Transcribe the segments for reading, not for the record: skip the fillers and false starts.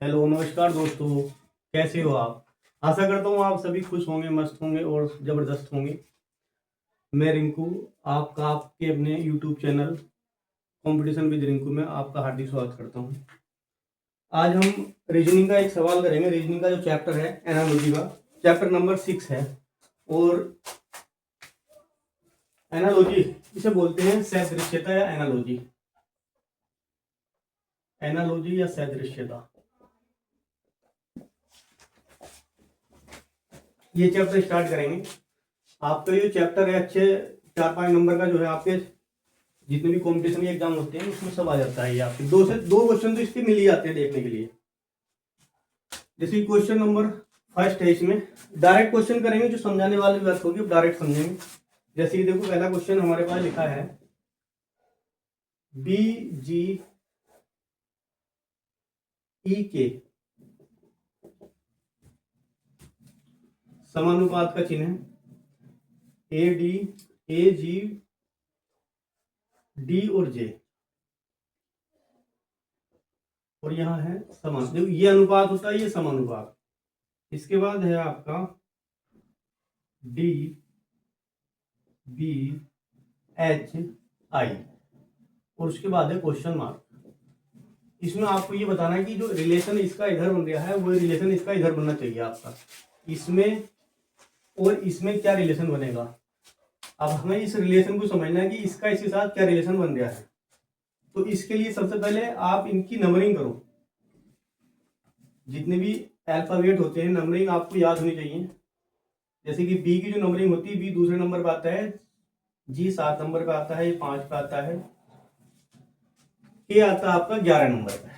Hello, नमस्कार दोस्तों। कैसे हो आप? आशा करता हूँ आप सभी खुश होंगे, मस्त होंगे और ज़बरदस्त होंगे। मैं रिंकू, आपका आपके अपने YouTube channel competition with Rinku में आपका हार्दिक स्वागत करता हूँ। आज हम रीजनिंग का एक सवाल करेंगे। रीजनिंग का जो चैप्टर है एनालॉजी का, चैप्टर नंबर 6 है। और एनालॉजी इसे बोलते हैं सदृश्यता या एनालॉजी, एनालॉजी या सदृश्यता। ये चैप्टर स्टार्ट करेंगे। आपका ये चैप्टर है अच्छे 4-5 नंबर का, जो है आपके जितने भी कॉम्पिटिशन के एग्जाम होते हैं उसमें सब आ जाता है। ये आपके दो क्वेश्चन तो इसके मिल ही जाते हैं देखने के लिए। जैसे क्वेश्चन नंबर फर्स्ट है, इसमें डायरेक्ट क्वेश्चन करेंगे, जो समझाने वाली बात होगी डायरेक्ट समझेंगे। जैसे कि देखो, पहला क्वेश्चन हमारे पास लिखा है बी जी ई के समानुपात का चिन्ह है A D, A ji, D और जे, और यहाँ है समान। देखो ये अनुपात होता है, ये समानुपात। इसके बाद है आपका डी बी एच आई, और उसके बाद है क्वेश्चन मार्क। इसमें आपको ये बताना है कि जो रिलेशन इसका इधर बन रहा है वो रिलेशन इसका इधर बनना चाहिए आपका। इसमें और इसमें क्या रिलेशन बनेगा। अब हमें इस रिलेशन को समझना है कि इसका इसके साथ क्या रिलेशन बन रहा है। तो इसके लिए सबसे पहले आप इनकी नंबरिंग करो। जितने भी अल्फाबेट होते हैं, नंबरिंग आपको याद होनी चाहिए। जैसे कि बी की जो नंबरिंग होती है, बी दूसरे नंबर पर आता है, जी 7 नंबर पर आता है, ये 5 पे आता है, ए आता है आपका 11 नंबर पे।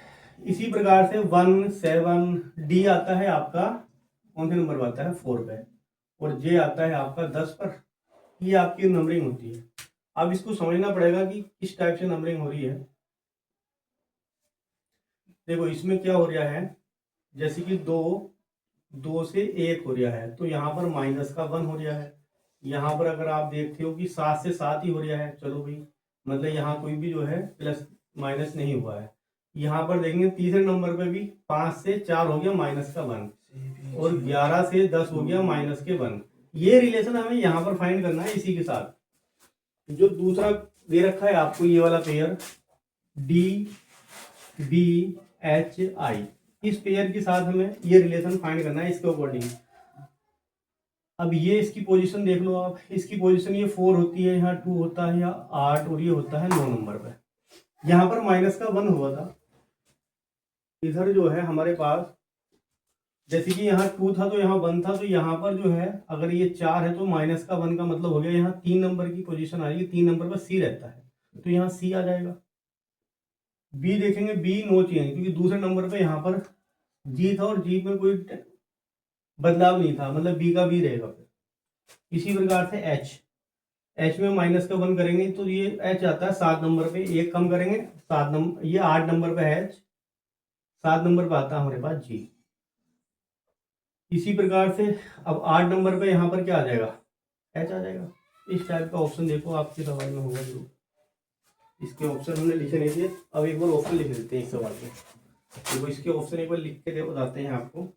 इसी प्रकार से 1, 7, डी आता है आपका कौन से नंबर पर आता है, 4 पे, और जे आता है आपका 10 पर। ये आपकी नंबरिंग होती है। अब इसको समझना पड़ेगा कि किस टाइप से नंबरिंग हो रही है। देखो इसमें क्या हो रहा है, जैसे कि 2 से 1 हो रहा है, तो यहाँ पर -1 हो रहा है। यहाँ पर अगर आप देखते हो कि 7 से 7 ही हो रहा है, चलो भाई, मतलब यहाँ कोई भी जो है प्लस माइनस नहीं हुआ है। यहाँ पर देखेंगे तीसरे नंबर पे भी 5 से 4 हो गया -1, और 11 से 10 हो गया -1। ये रिलेशन हमें यहाँ पर फाइंड करना है। इसी के साथ जो दूसरा दे रखा है आपको, ये वाला pair D B H I, इस पेयर के साथ हमें ये रिलेशन फाइंड करना है इसके अकॉर्डिंग। अब ये इसकी पोजीशन देख लो आप। इसकी पोजीशन ये 4 होती है, यहाँ 2 होता है, यहाँ 8, और ये होता है 9 नंबर पे। यहाँ पर -1 हुआ था। इधर जो है हमारे पास, जैसे कि यहाँ 2 था तो यहाँ 1 था, तो यहाँ पर जो है अगर ये 4 है तो -1 का मतलब हो गया यहाँ 3 नंबर की पोजीशन आएगी। 3 नंबर पर सी रहता है, तो यहाँ सी आ जाएगा। बी देखेंगे, बी नो चेंज, क्योंकि दूसरे नंबर पे यहाँ पर जी था और जी में कोई बदलाव नहीं था, मतलब बी का बी रहेगा फिर। इसी प्रकार से एच, एच में -1 करेंगे तो ये एच आता है 7 नंबर पे, एक कम करेंगे 7 नंबर, ये 8 नंबर पे एच, 7 नंबर पे आता है हमारे पास जी। इसी प्रकार से अब 8 नंबर पे यहाँ पर क्या आ जाएगा, एच आ जाएगा। इस टाइप का ऑप्शन देखो आपके सवाल में होगा जरूर। इसके ऑप्शन हमने लिखे नहीं थे, अब एक बार ऑप्शन लिख देते हैं इस सवाल के। देखो इसके ऑप्शन एक बार लिख के दे बताते हैं आपको।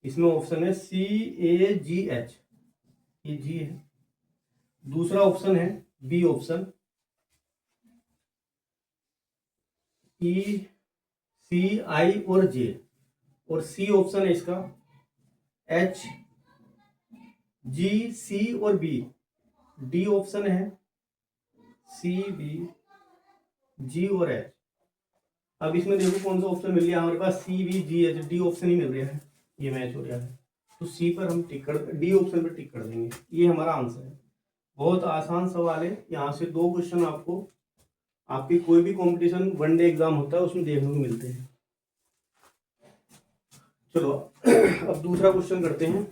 इसमें ऑप्शन है CAGH, ये जी है। दूसरा ऑप्शन है बी ऑप्शन ECI और जे, और सी ऑप्शन है इसका HGC और बी। डी ऑप्शन है CBG और एच। अब इसमें देखो कौन सा ऑप्शन मिल गया हमारे पास, CBGH, डी ऑप्शन ही मिल रहा है, ये मैच हो रहा है। तो सी पर हम टिक कर, डी ऑप्शन पर टिक कर देंगे। ये हमारा आंसर है। बहुत आसान सवाल है। यहाँ से 2 क्वेश्चन आपको आपकी कोई भी कंपटीशन वनडे एग्जाम होता है उसमें देखने को मिलते हैं। चलो अब दूसरा क्वेश्चन करते हैं।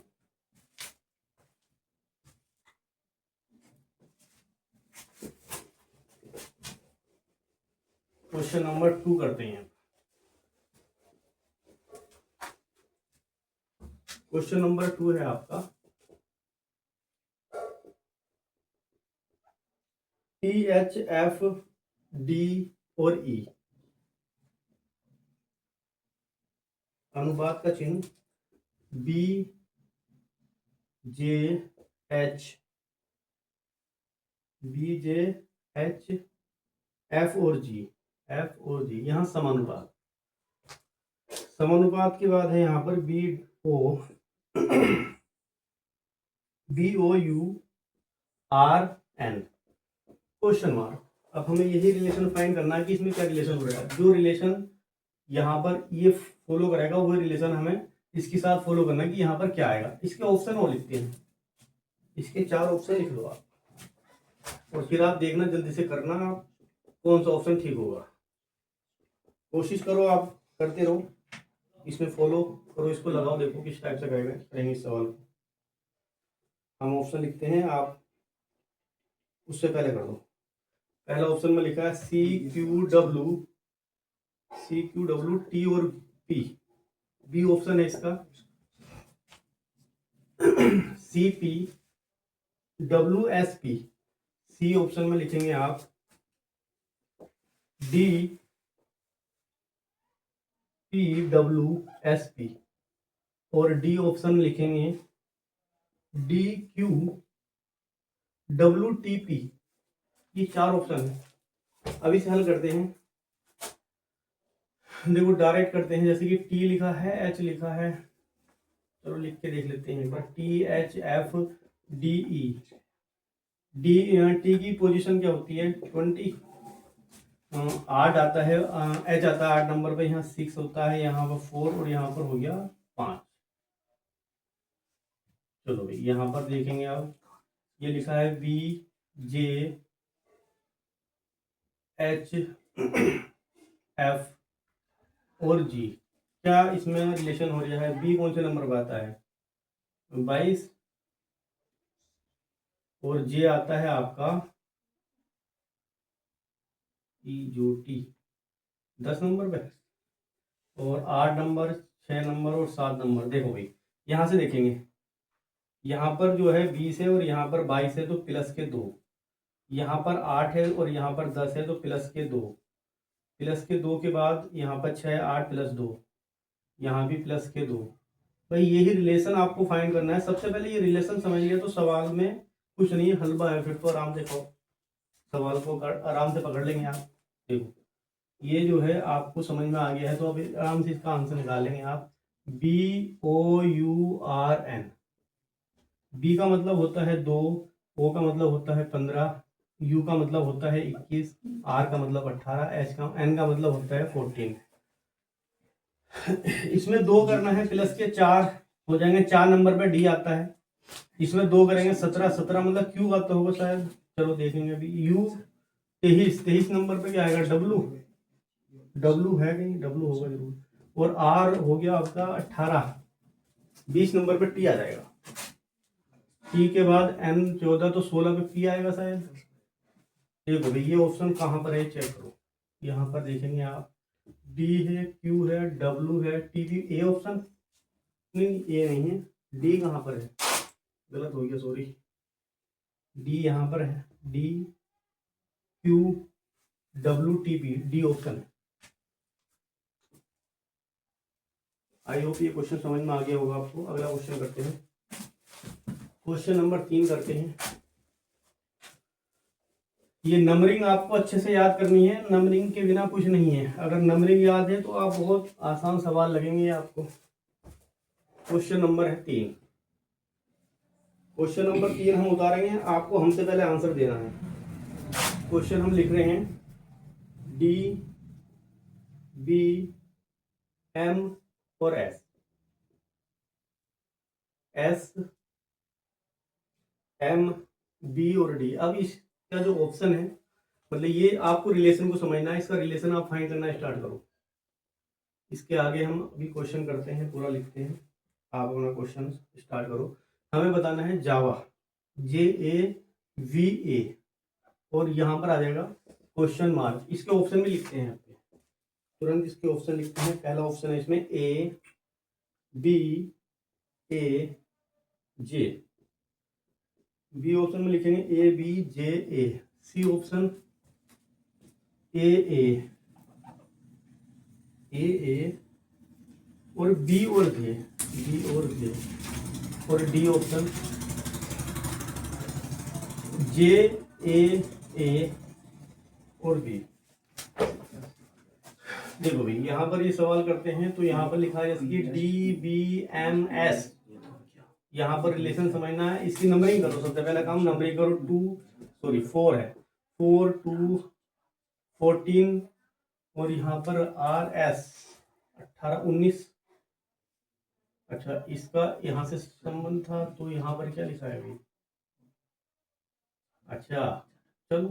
क्वेश्चन नंबर 2 करते हैं। क्वेश्चन नंबर 2 है आपका THFD और E। अनुपात का चिन्ह B J H, B J H, F और जी, यहाँ समानुपात। समानुपात के बाद है यहाँ पर B O U R N question mark. अब हमें यही रिलेशन फाइंड करना है कि इसमें क्या रिलेशन हो रहा है। जो रिलेशन यहाँ पर ये फॉलो करेगा वही रिलेशन हमें इसके साथ फॉलो करना है कि यहाँ पर क्या आएगा। इसके ऑप्शन और लिखते हैं, इसके 4 ऑप्शन लिख लो आप, और फिर आप देखना जल्दी से करना आप कौन सा ऑप्शन ठीक होगा। कोशिश करो, आप करते रहो, इसमें फॉलो करो, इसको लगाओ, देखो किस टाइप से करेंगे इस सवाल को। हम ऑप्शन लिखते हैं, आप उससे पहले कर दो। पहला ऑप्शन में लिखा है CQ W T और P, बी ऑप्शन है इसका CP WSP, सी ऑप्शन में लिखेंगे आप DPWSP, और डी ऑप्शन लिखेंगे DQWTP। ये 4 ऑप्शन है। अब इसे हल करते हैं, देखो डायरेक्ट करते हैं। जैसे कि टी लिखा है, एच लिखा है, चलो लिख के देख लेते हैं एक बार। THF DE, टी की पोजीशन क्या होती है 20, 8 आता है, एच आता है 8 नंबर पे, यहाँ 6 होता है, यहाँ पर 4 और यहाँ पर हो गया 5। चलो भाई यहाँ पर देखेंगे आप, ये लिखा है BJHF और जी। क्या इसमें रिलेशन हो रहा है? बी कौन से नंबर पर आता है 22, और जे आता है आपका जो टी 10 नंबर पे, और 8 नंबर, 6 नंबर और 7 नंबर। देखो भाई यहाँ से देखेंगे, यहाँ पर जो है 20 है और यहाँ पर 22 है तो प्लस के 2, यहाँ पर 8 है और यहाँ पर 10 है तो प्लस के 2, प्लस के 2 के बाद यहाँ पर 6, 8 प्लस 2, यहाँ भी प्लस के 2। भाई यही रिलेशन आपको फाइंड करना है। सबसे पहले ये रिलेशन समझ लिया तो सवाल में कुछ नहीं है, हलवा है, फिर तो आराम से सवाल को आराम से पकड़ लेंगे आप। देखो ये जो है आपको समझ में आ गया है, तो अब आराम से इसका आंसर निकालेंगे आप। BOURN, बी का मतलब होता है 2, ओ का मतलब होता है 15, यू का मतलब होता है 21, आर का मतलब 18, एन का मतलब होता है 14। इसमें 2 करना है, प्लस के 4 हो जाएंगे, 4 नंबर पे डी आता है, इसमें 2 करेंगे 17, 17 मतलब क्यू आता होगा शायद, चलो देखेंगे अभी। यू 23 नंबर पे क्या आएगा डब्लू है कहीं, डब्लू होगा जरूर, और आर हो गया आपका 18, 20 नंबर पे टी आ जाएगा। टी के बाद एन 14 तो 16 पे पी आएगा शायद। देखो भाई ये ऑप्शन कहाँ पर है चेक करो, यहाँ पर देखेंगे आप, डी है, क्यू है, डब्लू है, टी भी। ए ऑप्शन नहीं, ए नहीं है, डी कहाँ पर है, गलत हो गया सॉरी, डी यहाँ पर है, D Q W T P, D option है। आई होप ये क्वेश्चन समझ में आ गया होगा आपको। अगला क्वेश्चन करते हैं, क्वेश्चन नंबर 3 करते हैं। ये नंबरिंग आपको अच्छे से याद करनी है, नंबरिंग के बिना कुछ नहीं है। अगर नंबरिंग याद है तो आप बहुत आसान सवाल लगेंगे आपको। क्वेश्चन नंबर है 3, क्वेश्चन नंबर 3 हम उतारेंगे, आपको हमसे पहले आंसर देना है। क्वेश्चन हम लिख रहे हैं डी बी एम और एस, एस एम बी और डी। अब इसका जो ऑप्शन है, मतलब ये आपको रिलेशन को समझना है, इसका रिलेशन आप फाइंड करना स्टार्ट करो। इसके आगे हम अभी क्वेश्चन करते हैं, पूरा लिखते हैं, आप अपना क्वेश्चन स्टार्ट करो। हमें बताना है जावा, JAVA, और यहाँ पर आ जाएगा क्वेश्चन मार्क। इसके ऑप्शन भी लिखते हैं, तुरंत इसके ऑप्शन लिखते हैं। पहला ऑप्शन है इसमें A B A J, B option में लिखेंगे ABJA, सी ऑप्शन AA और बी और जे, बी और जे, और डी ऑप्शन जे ए और बी। देखो भाई यहाँ पर ये सवाल करते हैं तो यहाँ पर लिखा है इसकी डी बी एम एस। यहाँ पर रिलेशन समझना है, इसकी नंबरिंग करो। सबसे पहला काम नंबरिंग करो। 4 है, 4 2 14 और यहाँ पर आर एस 18 19। अच्छा, इसका यहाँ से संबंध था तो यहाँ पर क्या लिखा है भाई? अच्छा चलो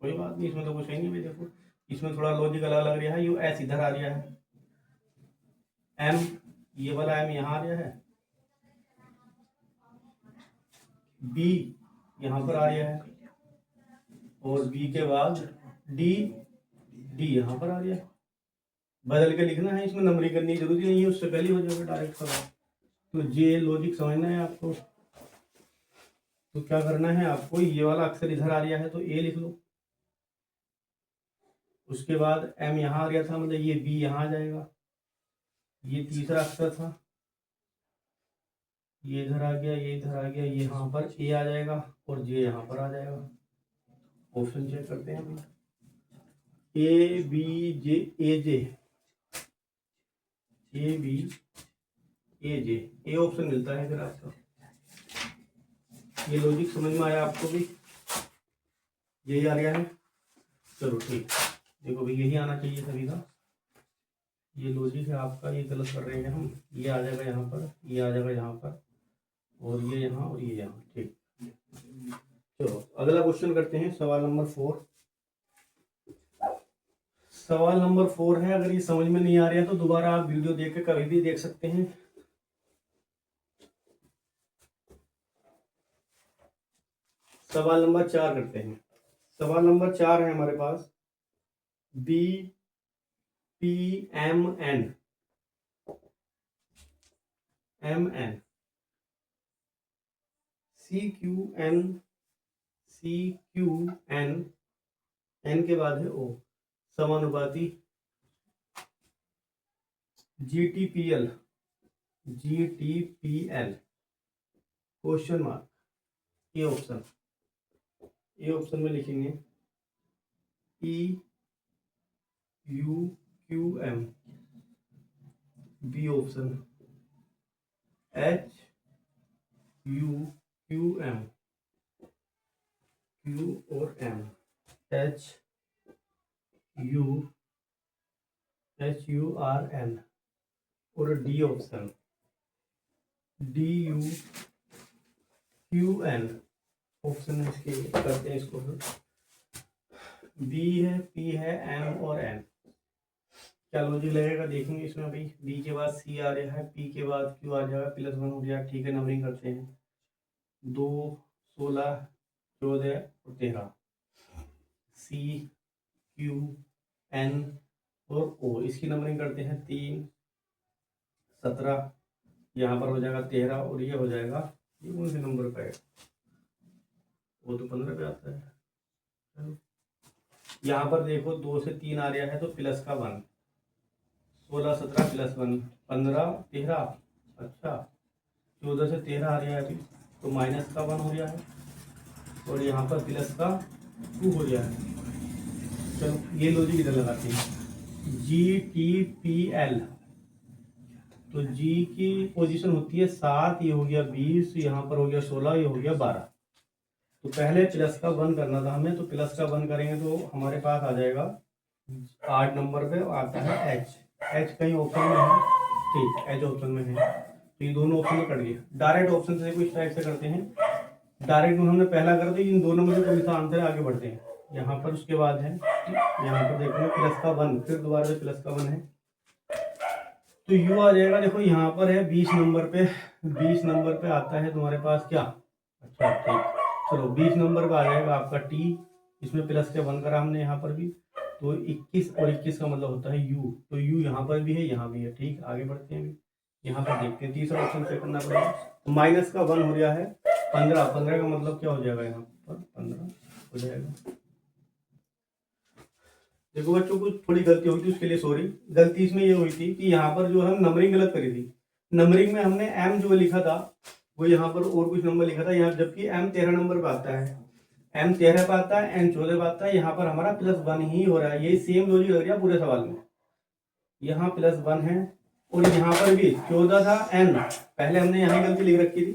कोई बात नहीं, इसमें तो कुछ है नहीं भाई। देखो इसमें थोड़ा लॉजिक अलग लग रहा है। यू एस इधर आ रहा है, एम ये वाला एम यहाँ आ रहा है, बी यहाँ पर आ रहा है और बी के बाद डी, डी यहाँ पर आ रहा है। बदल के लिखना है, इसमें नंबरिंग करने की जरूरत नहीं है, उससे पहले हो जाएगा डायरेक्ट सवाल। तो ये लॉजिक समझना है आपको। तो क्या करना है आपको, ये वाला अक्षर इधर आ रहा है तो ए लिख लो। उसके बाद एम यहाँ आ गया था, मतलब ये बी यहाँ आ जाएगा। ये तीसरा अक्षर था, ये इधर आ गया, ये इधर आ गया, ये यहाँ पर ए आ जाएगा और जे यहाँ पर आ जाएगा। ऑप्शन चेक करते हैं अभी। A B J, A J, A B A J, A option मिलता है फिर आपका। ये लॉजिक समझ में आया आपको भी? यही आ गया है, चलो ठीक। देखो भाई यही आना चाहिए सभी का, ये लॉजिक है आपका। ये गलत कर रहे हैं हम, ये आ जाएगा यहाँ पर, ये आ जाएगा यहाँ पर, और ये यहाँ और ये यहाँ। ठीक, चलो अगला क्वेश्चन करते हैं, सवाल नंबर 4। सवाल नंबर 4 है। अगर ये समझ में नहीं आ रहा है तो दोबारा आप वीडियो देख के कभी भी देख सकते हैं। सवाल नंबर 4 करते हैं। सवाल नंबर 4 है हमारे पास, B P M N, M N C Q N, C Q N, N के बाद है ओ, समानुपाती G T P L, G T P L, question mark. ये ऑप्शन, ये ऑप्शन में लिखेंगे E U Q M, B option H U Q M, Q और M, H U R N, और D option D U Q N option. इसके करते हैं इसको, बी है, पी है, एम और एन। क्या लॉजिक लगेगा देखेंगे इसमें भाई। बी के बाद सी आ रहा है, पी के बाद क्यू आ जाएगा, +1 हो जाएगा। ठीक है, नंबरिंग करते हैं। 2 16 14 और 13, सी क्यू एन और ओ। इसकी नंबरिंग करते हैं 3 17, यहाँ पर हो जाएगा 13 और ये हो जाएगा, ये कौन से नंबर पे है? वो तो 15 पे आता है। यहाँ पर देखो 2 से 3 आ रहा है तो प्लस का 1, 16 17 +1 15 13। अच्छा, 14 से 13 आ रहा है अभी तो माइनस का 1 हो रहा है और यहाँ पर प्लस का 2 हो रहा है। चलो ये लॉजिक इधर लगाते हैं। जी टी पी एल, तो जी की पोजीशन होती है 7, ये हो गया 20, यहाँ पर हो गया 16, ये हो गया 12। तो पहले प्लस का 1 करना था हमें, तो प्लस का 1 करेंगे तो हमारे पास आ जाएगा 8 नंबर पे आता है एच। एच कहीं ऑप्शन में है, ठीक, एच ऑप्शन में है तो ये दोनों ऑप्शन में कट गए। डायरेक्ट ऑप्शन से कुछ टाइप से करते हैं। डायरेक्ट में हमने पहला कर दिया, इन दोनों में से कोई सा आंसर आगे बढ़ते हैं। यहाँ पर उसके बाद है, यहाँ पर देखो प्लस का 1, फिर दोबारा से प्लस का 1 है तो यू आ जाएगा। देखो यहाँ पर है 20 नंबर पे, 20 नंबर पे आता है तुम्हारे पास क्या? अच्छा ठीक, चलो 20 नंबर पे आ जाएगा आपका टी। इसमें प्लस के 1 करा हमने यहाँ पर भी, तो 21 और 21 का मतलब होता है यू। तो यू यहाँ पर भी है, यहाँ भी है। ठीक, आगे बढ़ते हैं। यहाँ पर देखते हैं, तीसरा ऑप्शन चेक करना पड़ेगा। तो माइनस का 1 हो गया है 15, 15 का मतलब क्या हो जाएगा? यहाँ पर 15 हो जाएगा। देखो बच्चों, कुछ थोड़ी गलती हुई थी, उसके लिए सॉरी। गलती इसमें ये हुई थी कि यहाँ पर जो हम नंबरिंग गलत करी थी। नंबरिंग में हमने एम जो लिखा था वो यहाँ पर और कुछ नंबर लिखा था यहाँ, जबकि एम 13 नंबर पे आता है, एम 13 पे आता है, एन 14 पे आता है। यहाँ पर हमारा +1 ही हो रहा है। यही सेम लॉजिक लग रहा है पूरे सवाल में। यहाँ +1 है और यहाँ पर भी 14 था एन, पहले हमने यहाँ गलती लिख रखी थी,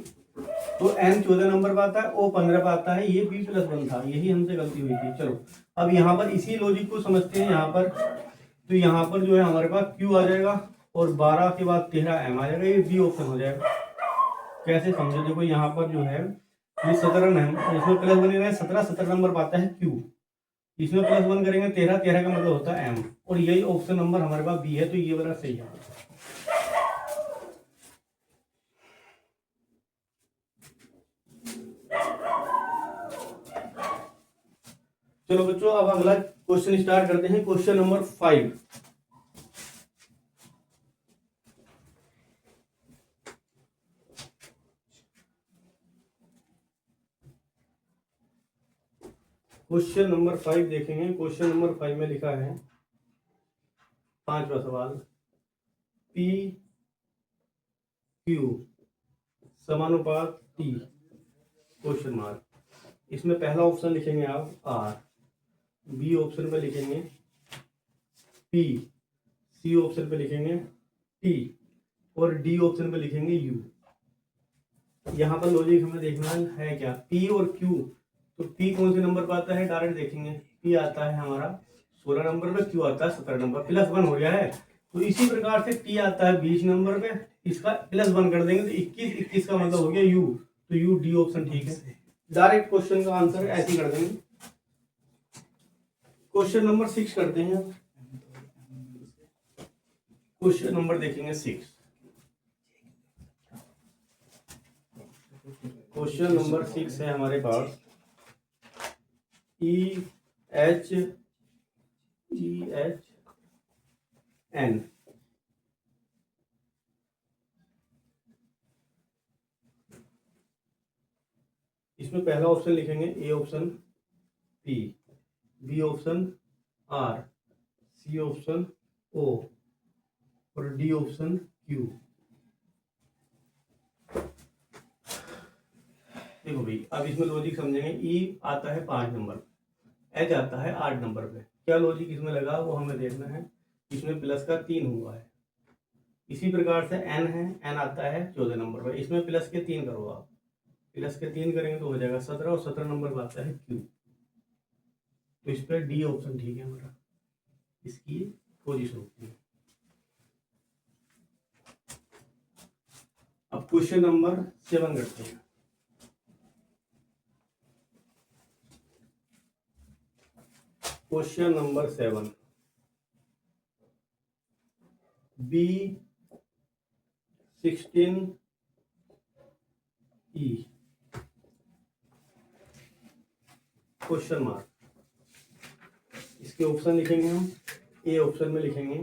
तो एन 14 नंबर पर आता है, ओ 15 पर आता है, ये b+1 था, यही हमसे गलती हुई थी। चलो अब यहाँ पर इसी लॉजिक को समझते हैं यहाँ पर। तो यहाँ पर जो है हमारे पास q आ जाएगा और 12 के बाद 13 m आ जाएगा, ये बी ऑप्शन हो जाएगा। कैसे समझे? देखो यहाँ पर जो है ये 17 है, इसमें +1 है, 17 नंबर पर आता है q, इसमें +1 करेंगे 13 का मतलब होता है m, और यही ऑप्शन नंबर हमारे पास बी है, तो ये वाला सही है। चलो बच्चों, अब अगला क्वेश्चन स्टार्ट करते हैं। Question number 5। क्वेश्चन नंबर 5 देखेंगे। क्वेश्चन नंबर 5 में लिखा है 5वां सवाल, पी क्यू समानुपात टी क्वेश्चन मार्क। इसमें पहला ऑप्शन लिखेंगे आप आर, बी ऑप्शन पे लिखेंगे पी, सी ऑप्शन पे लिखेंगे टी और डी ऑप्शन पे लिखेंगे यू। यहाँ पर लॉजिक हमें देखना है क्या, पी और क्यू। तो पी कौन से नंबर पर आता है, डायरेक्ट देखेंगे। पी आता है हमारा 16 नंबर पे, क्यू आता है 17 नंबर, +1 हो गया है। तो इसी प्रकार से टी आता है 20 नंबर पे, इसका +1 कर देंगे तो 21 का मतलब हो गया यू, तो यू डी ऑप्शन ठीक है। डायरेक्ट क्वेश्चन का आंसर ऐसे ही कर देंगे। क्वेश्चन नंबर 6 करते हैं। क्वेश्चन नंबर देखेंगे 6। क्वेश्चन नंबर 6 है हमारे पास ई एच एन। इसमें पहला ऑप्शन लिखेंगे A option P, B option R, C option O और डी ऑप्शन क्यू। देखो भाई, अब इसमें लॉजिक समझेंगे। ई आता है 5 नंबर, एच आता है 8 नंबर पे। क्या लॉजिक इसमें लगा वो हमें देखना है। इसमें प्लस का 3 हुआ है। इसी प्रकार से एन है, एन आता है 14 नंबर पर, इसमें प्लस के 3 करो आप, प्लस के 3 करेंगे तो हो जाएगा 17 और 17 नंबर पर आता है क्यू। तो इस पर डी ऑप्शन ठीक है हमारा, इसकी पोजीशन होती है। अब क्वेश्चन नंबर 7 करते हैं। Question number 7, B16E। Question mark. इसके ऑप्शन लिखेंगे हम। ए ऑप्शन में लिखेंगे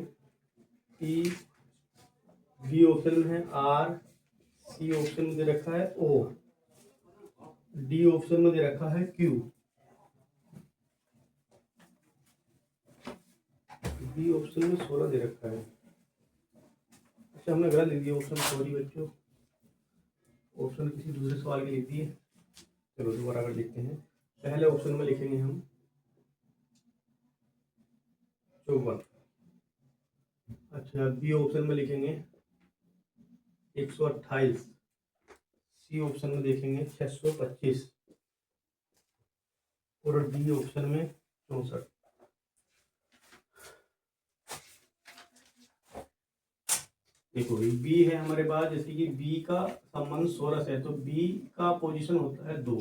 ई, बी ऑप्शन में है आर, सी ऑप्शन में दे रखा है ओ, डी ऑप्शन में दे रखा है क्यू, बी ऑप्शन में 16 दे रखा है। अच्छा, हमने गलत लिख दिया ऑप्शन, सॉरी बच्चों, ऑप्शन किसी दूसरे सवाल की लिख दी है। चलो दोबारा अगर लिखते हैं। पहले ऑप्शन में लिखेंगे हम 54। अच्छा, बी ऑप्शन में लिखेंगे 128, सी ऑप्शन में देखेंगे 625 और डी ऑप्शन में 64। देखो बी है हमारे पास, जैसे कि बी का संबंध 16 से है, तो बी का पोजीशन होता है 2,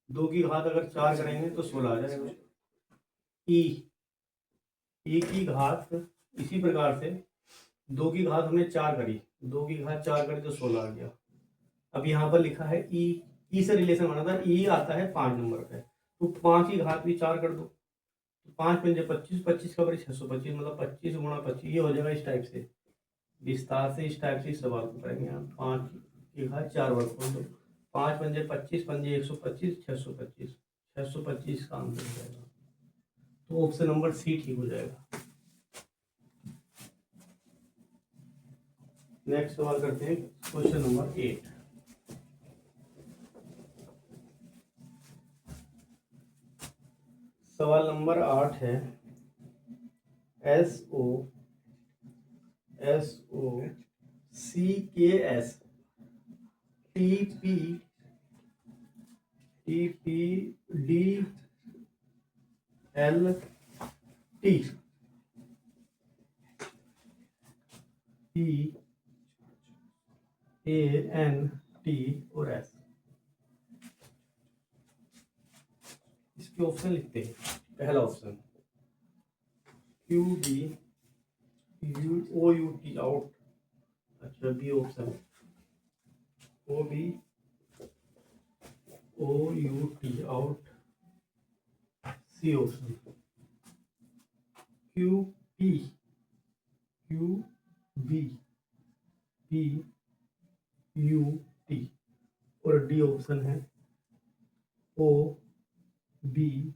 2 की घात अगर 4 करेंगे तो 16 आ जाएगा। ई की घात इसी प्रकार से 2 की घात हमने 4 करी, 2 की घात 4 करी तो 16 आ गया। अब यहाँ पर लिखा है ई से रिलेशन बना था, ई आता है 5 नंबर पे, तो 5 की घात भी 4 कर दो, 5 पंजे 25, 25 का बड़ी 625, मतलब 25 गुणा 25, ये हो जाएगा। इस टाइप से विस्तार से इस टाइप से इस सवाल को करेंगे हम। 5 की घात 4 वर्ग कर दो, 5 पंजे 25, पंजे 125, 625, 625 का आंसर हो जाएगा। तो ऑप्शन नंबर सी ठीक हो जाएगा। नेक्स्ट सवाल करते हैं क्वेश्चन नंबर 8। सवाल नंबर 8 है SOCKS TPDLT PANT और S। इसके ऑप्शन लिखते हैं। पहला ऑप्शन QBOUT आउट। अच्छा, B option OBOUT out. C option QPQBPUT और डी ऑप्शन है OBPUT।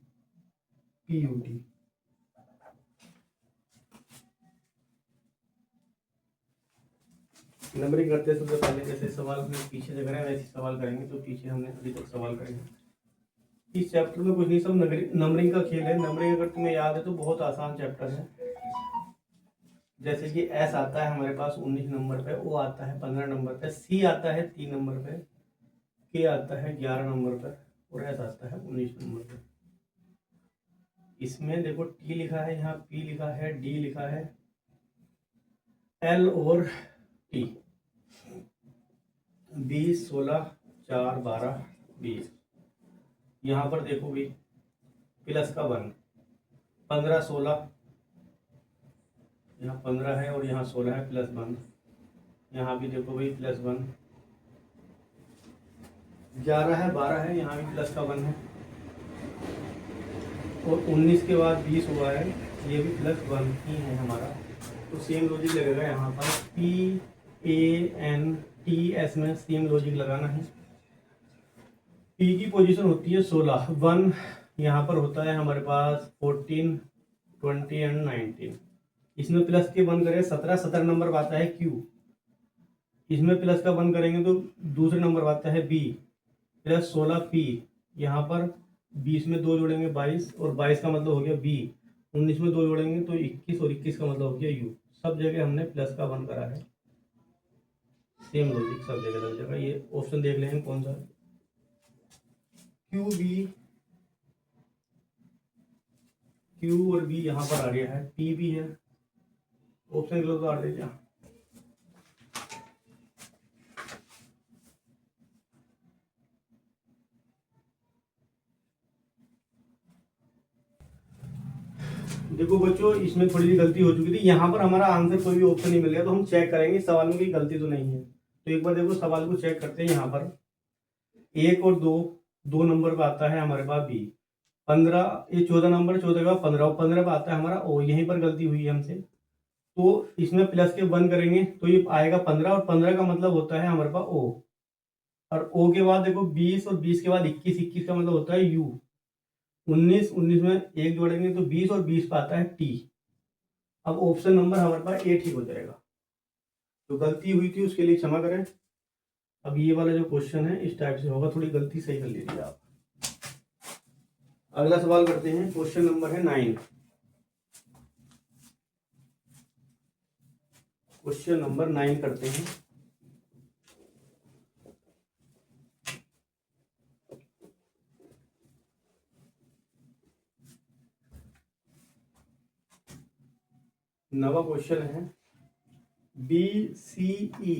नंबरिंग करते हैं सबसे पहले, जैसे सवाल में पीछे देख रहे हैं वैसे सवाल करेंगे, तो पीछे हमने अभी तक सवाल करेंगे। इस चैप्टर में कुछ नहीं, सब नंबरिंग का खेल है। नंबरिंग अगर तुम्हें याद है तो बहुत आसान चैप्टर है। जैसे कि एस आता है हमारे पास 19 नंबर पे, ओ आता है 15 नंबर पे, सी आता है 3 नंबर पे, के आता है 11 नंबर पर और एस आता है 19 नंबर पे। इसमें देखो टी लिखा है, यहाँ पी लिखा है, डी लिखा है, एल और टी 20 16 4 12 20। यहाँ पर देखो भी प्लस का 1 15 16, यहाँ 15 है और यहाँ 16 है, प्लस 1। यहाँ भी देखो भाई प्लस 1, 11 है 12 है, यहाँ भी प्लस का 1 है और 19 के बाद 20 हुआ है, ये भी प्लस 1 ही है हमारा। तो सेम लॉजिक लगेगा यहाँ पर PANTS में सेम लॉजिक लगाना है। P की पोजीशन होती है 16, 1 यहाँ पर होता है हमारे पास 14 20 एंड 19। इसमें प्लस के 1 करें 17, 17 नंबर आता है Q। इसमें प्लस का 1 करेंगे तो दूसरे नंबर आता है B, प्लस 16 P। यहाँ पर 20 में 2 जोड़ेंगे 22 और 22 का मतलब हो गया B। 19 में 2 जोड़ेंगे तो 21 और 21 का मतलब हो गया U। सब जगह हमने प्लस का 1 करा है। सेम लॉजिक सब जगह लग जाएगा। ये ऑप्शन देख लेंगे कौन सा, Q और B यहाँ पर आ गया है, P भी है, ऑप्शन गलत आ रही है। देखो बच्चों, इसमें थोड़ी सी गलती हो चुकी थी। यहाँ पर हमारा आंसर कोई भी ऑप्शन नहीं मिल गया, तो हम चेक करेंगे सवाल में कोई गलती तो नहीं है। तो एक बार देखो सवाल को चेक करते हैं। यहाँ पर 1 और 2 नंबर पर आता है हमारे पास B। 15, ये 14 नंबर, 14 का 15 और 15 पर आता है हमारा O। यहीं पर गलती हुई है हमसे, तो इसमें प्लस के 1 करेंगे तो ये आएगा 15 और 15 का मतलब होता है हमारे पास O। और O के बाद देखो 20 और 20 के बाद 21, 21 का मतलब होता है U। 19 में 1 जोड़ेंगे तो 20 और 20 पाता है T। अब ऑप्शन नंबर हमारे पास A ठीक हो जाएगा। तो गलती हुई थी उसके लिए क्षमा करें। अब ये वाला जो क्वेश्चन है इस टाइप से होगा, थोड़ी गलती सही कर लीजिए आप। अगला सवाल करते हैं, क्वेश्चन नंबर है 9। क्वेश्चन नंबर 9 करते हैं। नवा क्वेश्चन है BCE।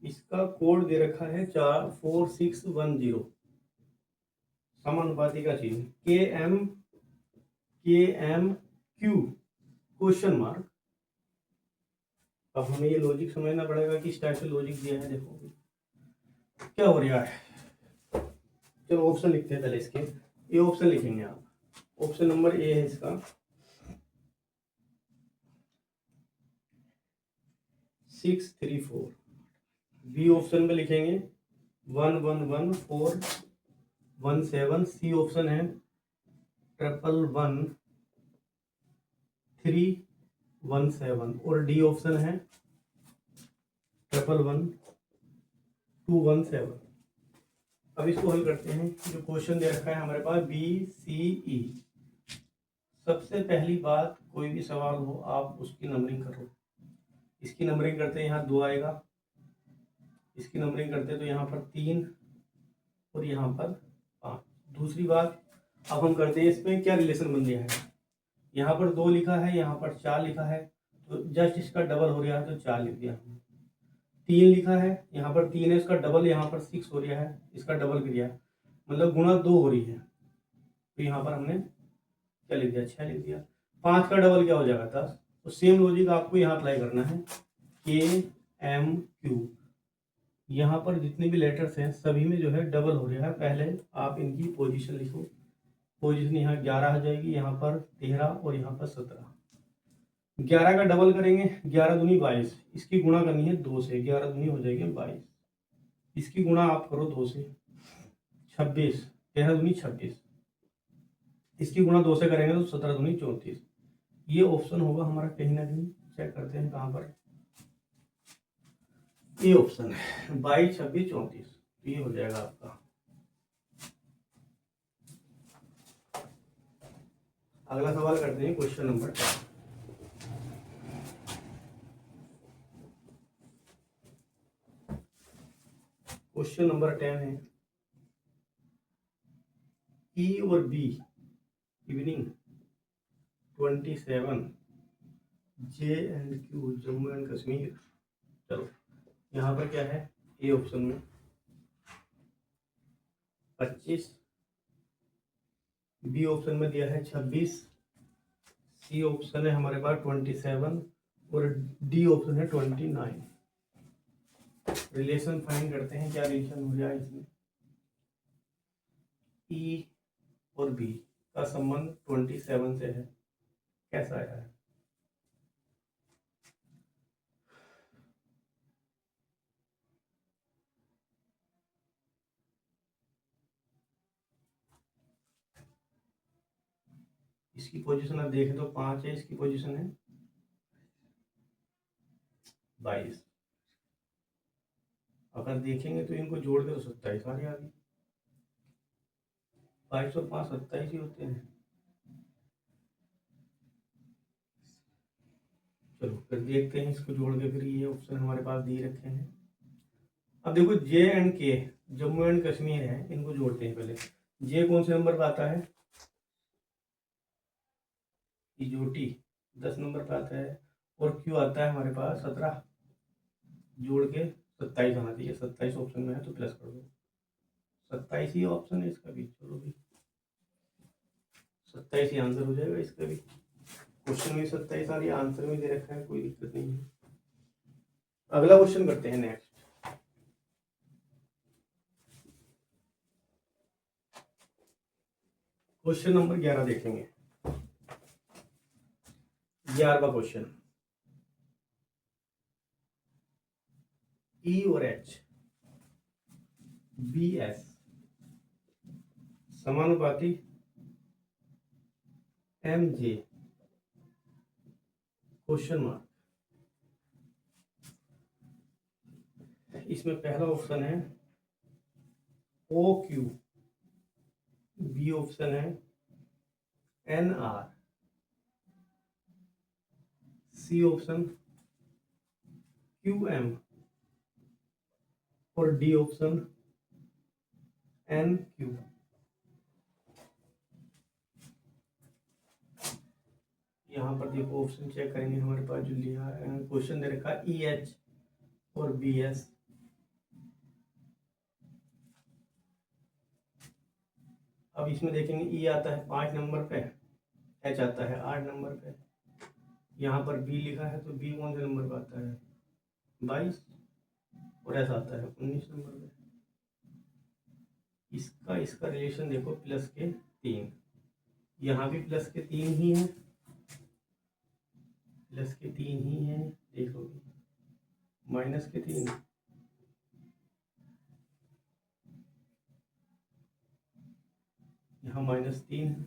इसका कोड दे रखा है 4610। समानुपाती का चिन्ह KMQ क्वेश्चन मार्क। अब हमें ये लॉजिक समझना पड़ेगा कि इस टाइप से लॉजिक दिया है। देखो क्या हो रहा है। चलो ऑप्शन लिखते हैं पहले इसके। ये ऑप्शन लिखेंगे आप। ऑप्शन नंबर ए है इसका 634। बी ऑप्शन में लिखेंगे 111417। सी ऑप्शन है 111317 और डी ऑप्शन है 111217। अब इसको हल करते हैं। जो क्वेश्चन दे रखा है हमारे पास BCE। सबसे पहली बात, कोई भी सवाल हो आप उसकी नंबरिंग करो। इसकी नंबरिंग करते हैं, यहाँ 2 आएगा। इसकी नंबरिंग करते तो यहाँ पर 3 और यहाँ पर 5। दूसरी बात, अब हम करते हैं इसमें क्या रिलेशन बन गया है। यहाँ पर 2 लिखा है, यहाँ पर 4 लिखा है, तो जस्ट इसका डबल हो रहा है तो 4 लिख दिया। 3 लिखा है, यहाँ पर 3 है, इसका डबल यहाँ पर 6 हो रहा है, इसका डबल किया, मतलब गुणा 2 हो रही है, तो यहाँ पर हमने क्या लिख दिया, 6 लिख दिया। 5 का डबल क्या हो जाएगा, 10। तो सेम लॉजिक आपको यहाँ अप्लाई करना है। KMQ, यहाँ पर जितने भी लेटर्स हैं सभी में जो है डबल हो रहा है। पहले आप इनकी पोजीशन लिखो। पोजीशन यहाँ 11 आ जाएगी, यहाँ पर 13 और यहाँ पर 17। 11 का डबल करेंगे, 11 दूनी 22। इसकी गुणा करनी है 2 से, 11 दूनी हो जाएगी 22। इसकी गुणा आप करो 2 से, 26। 13 दूनी 26। इसकी गुणा 2 से करेंगे तो 17 दूनी 34। ये ऑप्शन होगा हमारा कहीं ना कहीं, चेक करते हैं कहाँ पर। ये ऑप्शन है 22, 26, 34। ये हो जाएगा आपका। अगला सवाल करते हैं, क्वेश्चन नंबर 10। क्वेश्चन नंबर 10 है, E और B evening 27 J&Q Jammu and Kashmir. चलो यहाँ पर क्या है, ए ऑप्शन में 25, बी ऑप्शन में दिया है 26, सी ऑप्शन है हमारे पास 27 और डी ऑप्शन है 29। रिलेशन फाइंड करते हैं, क्या रिलेशन हो जाए इसमें। ई और बी का संबंध 27 से है, कैसा आया है। इसकी पोजीशन आप देखें तो 5 है, इसकी पोजीशन है 22। अगर देखेंगे तो इनको जोड़ के तो 27 आ गया। 22 और 5 27 ही होते हैं। चलो फिर देखते हैं इसको जोड़ के, फिर ये ऑप्शन हमारे पास दिए रखे हैं। अब देखो J&K जम्मू एंड कश्मीर है, इनको जोड़ते हैं पहले। जे कौन से नंबर पर आता है, T 10 नंबर पर आता है, और क्यू आता है हमारे पास 17। जोड़ के 27 आना चाहिए, 27 ऑप्शन में है तो प्लस कर दो। 27 ही ऑप्शन है इसका भी, चलो भी 27 ही आंसर हो जाएगा इसका भी। क्वेश्चन में 27 आ रही है, आंसर में दे रखा है, कोई दिक्कत नहीं है। अगला क्वेश्चन करते हैं नेक्स्ट। क्वेश्चन नंबर 11 देखेंगे। 11वां क्वेश्चन, E और H BS समानुपाती MJ क्वेश्चन मार्क। इसमें पहला ऑप्शन है OQ, बी ऑप्शन है NR, सी ऑप्शन QM और डी ऑप्शन NQ। यहाँ पर देखो ऑप्शन चेक करेंगे, हमारे पास जो लिया है क्वेश्चन दे रखा है EH और BS। अब इसमें देखेंगे E आता है 5 नंबर पे, H आता है 8 नंबर पे, यहाँ पर B लिखा है तो B कौन से नंबर पे आता है 22, और ऐसा आता है 19 नंबर पे। इसका रिलेशन देखो प्लस के 3, यहाँ भी प्लस के 3 ही है, प्लस के 3 ही है, देखो माइनस के 3, यहाँ -3 है,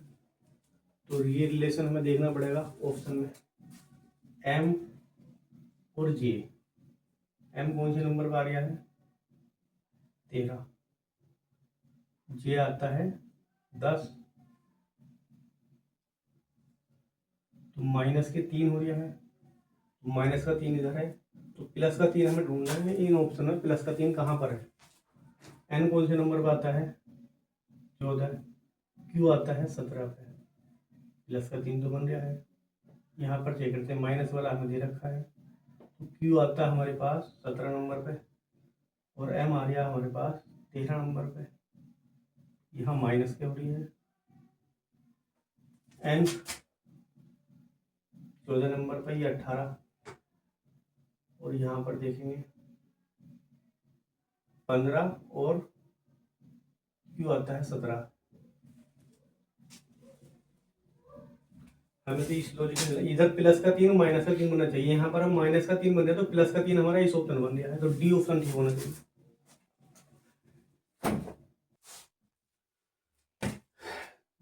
तो ये रिलेशन हमें देखना पड़ेगा ऑप्शन में, एम और जे। एम कौन से नंबर का आ रहा है? 13। जे आता है 10, तो माइनस के 3 हो रहा है, तो माइनस का 3 इधर है, तो प्लस का 3 हमें ढूंढना है इन ऑप्शन में। प्लस का 3 कहाँ पर है? एन कौन से नंबर पर आता है? 14। क्यू आता है 17 पे। प्लस का 3 तो बन गया है। यहाँ पर चेक करते हैं, माइनस वाला हमें दे रखा है, तो क्यू आता है हमारे पास 17 नंबर पे, और एम आ रहा है हमारे पास 13 नंबर पे। यहाँ माइनस क्या हो रही है? एन 14 नंबर पर, ये 18, और यहाँ पर देखेंगे 15, और क्यू आता है 17। हमें तो इस लॉजिक में इधर प्लस का 3 माइनस का 3 बनना चाहिए, यहाँ पर हम माइनस का 3 बन रहा है, तो प्लस का 3 हमारा इस ऑप्शन बन गया है, तो डी ऑप्शन ठीक होना चाहिए।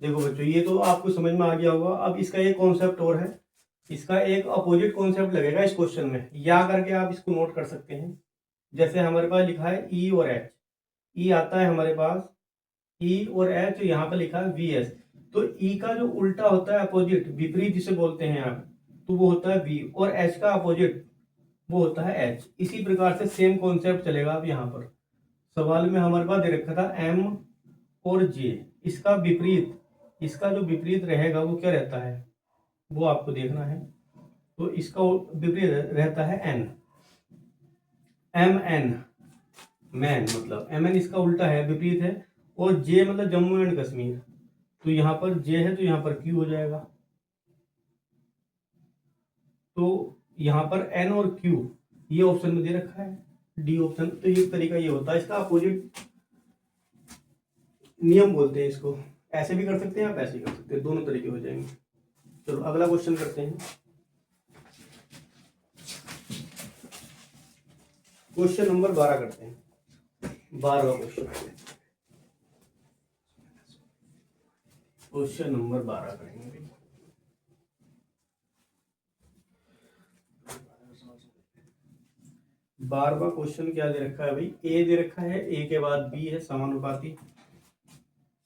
देखो बच्चों, ये तो आपको समझ में आ गया होगा। अब इसका एक कॉन्सेप्ट और है, इसका एक अपोजिट कॉन्सेप्ट लगेगा इस क्वेश्चन में, या करके आप इसको नोट कर सकते हैं। जैसे हमारे पास लिखा है ई और एच, ई आता है हमारे पास ई और एच, यहाँ पर लिखा है वी एस। तो ई का जो उल्टा होता है अपोजिट, विपरीत जिसे बोलते हैं आप, तो वो होता है वी, और एच का अपोजिट वो होता है एच। इसी प्रकार से सेम कॉन्सेप्ट चलेगा। अब यहाँ पर सवाल में हमारे पास दे रखा था एम और जे, इसका विपरीत, इसका जो विपरीत रहेगा वो क्या रहता है, वो आपको देखना है। तो इसका विपरीत रहता है एन, एम एन, मैन मतलब एम एन इसका उल्टा है, विपरीत है, और जे मतलब जम्मू एंड कश्मीर, तो यहाँ पर जे है तो यहाँ पर क्यू हो जाएगा। तो यहाँ पर एन और क्यू ये ऑप्शन में दे रखा है, डी ऑप्शन। तो ये तरीका ये होता है, इसका अपोजिट नियम बोलते हैं इसको। ऐसे भी कर सकते हैं आप, ऐसे भी कर सकते हैं, दोनों तरीके हो जाएंगे। चलो अगला क्वेश्चन करते हैं। क्वेश्चन नंबर 12 करते हैं, 12वां क्वेश्चन, क्वेश्चन नंबर 12 करेंगे। 12वां क्वेश्चन क्या दे रखा है भाई? ए दे रखा है, ए के बाद बी है, समानुपाती,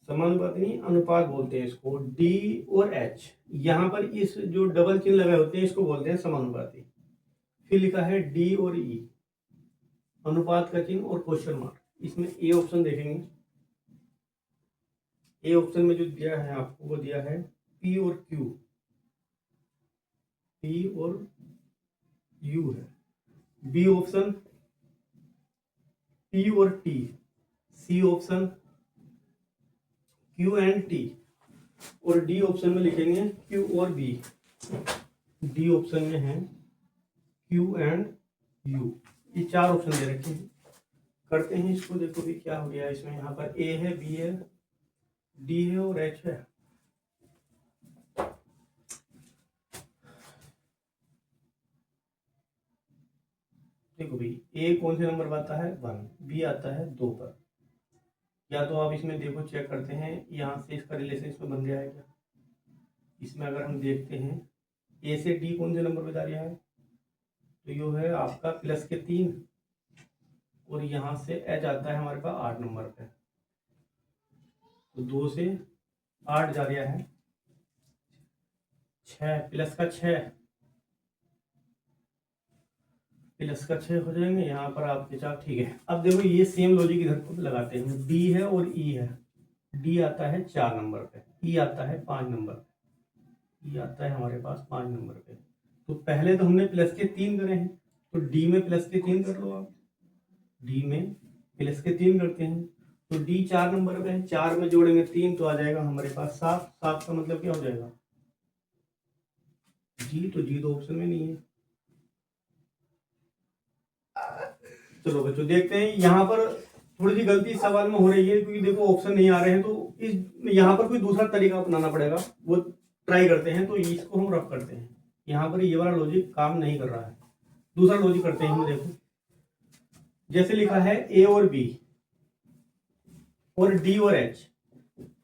समानुपाती नहीं अनुपात बोलते हैं इसको, डी और एच। यहाँ पर इस जो डबल चिन्ह लगाए होते हैं इसको बोलते हैं समानुपाती। फिर लिखा है डी और ई, अनुपात का चिन्ह और क्वेश्चन मार्क। इसमें ए ऑप्शन देखेंगे, ए ऑप्शन में जो दिया है आपको वो दिया है पी और क्यू, पी और यू है। बी ऑप्शन पी और T, C option Q and T, और डी ऑप्शन में लिखेंगे क्यू और बी। डी ऑप्शन में है क्यू एंड यू, ये 4 ऑप्शन दे रखे हैं। करते हैं इसको, देखो भी क्या हो गया इसमें। यहाँ पर ए है, बी है, डी है और एच है। देखो भाई, ए कौन से नंबर पर आता है? 1, बी आता है 2 पर। या तो आप इसमें देखो, चेक करते हैं यहाँ से इसका रिलेशन इसमें बन गया है क्या। इसमें अगर हम देखते हैं ए से डी कौन से नंबर पे जा रहा है, तो यो है आपका प्लस के 3, और यहाँ से एच आता है हमारे पास 8 नंबर पे, तो 2 से 8 जा रहा है 6, प्लस का 6, प्लस का 6 हो जाएंगे यहाँ पर आपके 4। ठीक है, अब देखो ये सेम लॉजिक इधर पर लगाते हैं। डी है और ई है, डी आता है 4 नंबर पे, ई आता है 5 नंबर पे, ई आता है हमारे पास 5 नंबर पे। तो पहले तो हमने प्लस के 3 करे हैं, तो डी में प्लस के 3 कर लो आप, डी में प्लस के 3 करते हैं, तो डी 4 नंबर पे है, 4 में जोड़ेंगे 3 तो आ जाएगा हमारे पास 7। 7 का मतलब क्या हो जाएगा? जी, तो जी तो ऑप्शन में नहीं है। चलो बच्चों देखते हैं, यहाँ पर थोड़ी सी गलती इस सवाल में हो रही है, क्योंकि देखो ऑप्शन नहीं आ रहे हैं, तो इस यहाँ पर कोई दूसरा तरीका अपनाना पड़ेगा, वो ट्राई करते हैं। तो इसको हम रफ करते हैं, यहाँ पर ये वाला लॉजिक काम नहीं कर रहा है, दूसरा लॉजिक करते हैं हम। देखो जैसे लिखा है ए और बी और डी और एच,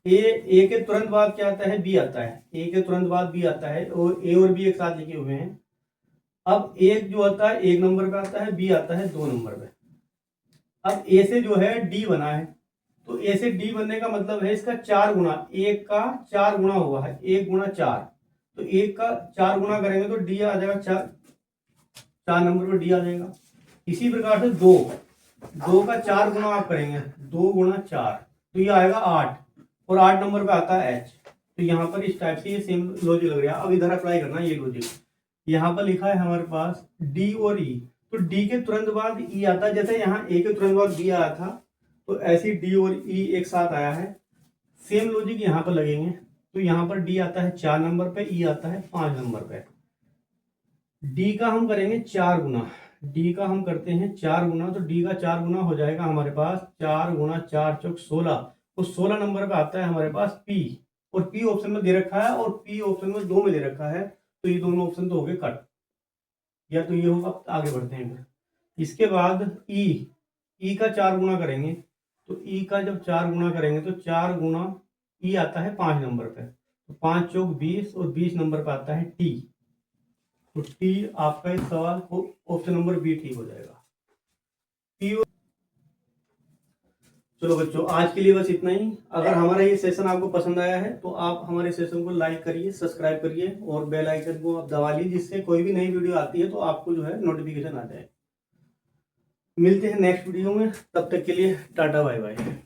ए के तुरंत बाद क्या आता है, बी आता है, ए के तुरंत बाद बी आता है, और ए और बी एक साथ लिखे हुए हैं। अब एक जो आता है 1 नंबर पे आता है, बी आता है 2 नंबर पे। अब ए से जो है डी बना है, तो ए से डी बनने का मतलब है इसका 4 गुना, एक का 4 गुना हुआ है, 1 गुना 4, तो एक का 4 गुना करेंगे तो डी आ जाएगा 4 नंबर पे डी आ जाएगा। इसी प्रकार से 2 का 4 गुना आप करेंगे, 2 गुना 4, तो ये आएगा 8, और 8 नंबर पे आता है एच। तो यहाँ पर इस टाइप से ये सेम लॉजिक लग रहा है। अब इधर अप्लाई करना ये लॉजिक। यहाँ पर लिखा है हमारे पास डी और ई, तो डी के तुरंत बाद ई आता है, जैसे यहाँ ए के तुरंत बाद बी आया था, तो ऐसी डी और ई एक साथ आया है। सेम लॉजिक यहाँ पर लगेंगे, तो यहाँ पर डी आता है 4 नंबर पे, ई आता है 5 नंबर पे। डी का हम करेंगे 4 गुना, डी का हम करते हैं 4 गुना, तो डी का 4 गुना हो जाएगा हमारे पास 4 गुना 4 चौक 16, तो 16 नंबर पे आता है हमारे पास पी, और पी ऑप्शन में दे रखा है और पी ऑप्शन में 2 में दे रखा है, तो ये दोनों ऑप्शन तो हो गए कट, या तो ये होगा। आगे बढ़ते हैं फिर। इसके बाद ई का 4 गुना करेंगे, तो ई का जब 4 गुना करेंगे तो 4 गुना ई आता है 5 नंबर पे, तो 5 चौक 20, और 20 नंबर पे आता है टी, तो टी आपका इस सवाल को ऑप्शन नंबर बी ठीक हो जाएगा। टी। चलो बच्चों, आज के लिए बस इतना ही। अगर हमारा ये सेशन आपको पसंद आया है तो आप हमारे सेशन को लाइक करिए, सब्सक्राइब करिए, और बेल आइकन को आप दबा लीजिए, जिससे कोई भी नई वीडियो आती है तो आपको जो है नोटिफिकेशन आ जाए। मिलते हैं नेक्स्ट वीडियो में, तब तक के लिए टाटा बाय बाय।